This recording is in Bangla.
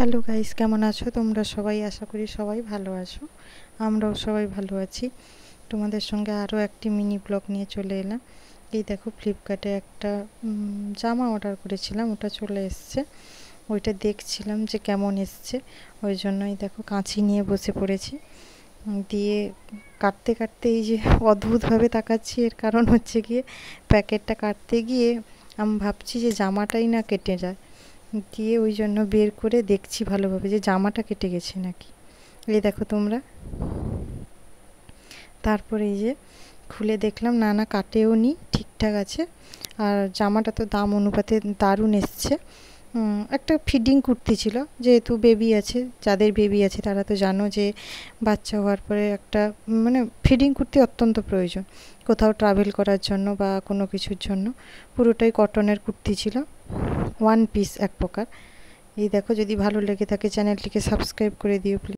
হ্যালো গাইস, কেমন আছো তোমরা সবাই? আশা করি সবাই ভালো আছো। আমরাও সবাই ভালো আছি। তোমাদের সঙ্গে আরও একটি মিনি ব্লগ নিয়ে চলে এলাম। এই দেখো, ফ্লিপকার্টে একটা জামা অর্ডার করেছিলাম, ওটা চলে এসছে। ওইটা দেখছিলাম যে কেমন এসছে, ওই জন্যই দেখো কাঁচি নিয়ে বসে পড়েছি। দিয়ে কাটতে কাটতে এই যে অদ্ভুতভাবে তাকাচ্ছি, এর কারণ হচ্ছে গিয়ে প্যাকেটটা কাটতে গিয়ে আমি ভাবছি যে জামাটাই না কেটে যায়। দিয়ে ওই জন্য বের করে দেখছি ভালোভাবে যে জামাটা কেটে গেছে নাকি। এই দেখো তোমরা। তারপরে এই যে খুলে দেখলাম না কাটেও নি, ঠিকঠাক আছে। আর জামাটা তো দাম অনুপাতে দারুণ এসছে। একটা ফিডিং কুর্তি ছিল, যেহেতু বেবি আছে, যাদের বেবি আছে তারা তো জানো যে বাচ্চা হওয়ার পরে একটা মানে ফিডিং কুর্তি অত্যন্ত প্রয়োজন কোথাও ট্রাভেল করার জন্য বা কোনো কিছুর জন্য। পুরোটাই কটনের কুর্তি ছিল, ওয়ান পিস এক প্রকার। এই দেখো, যদি ভালো লেগে থাকে চ্যানেলটিকে সাবস্ক্রাইব করে দিও প্লিজ।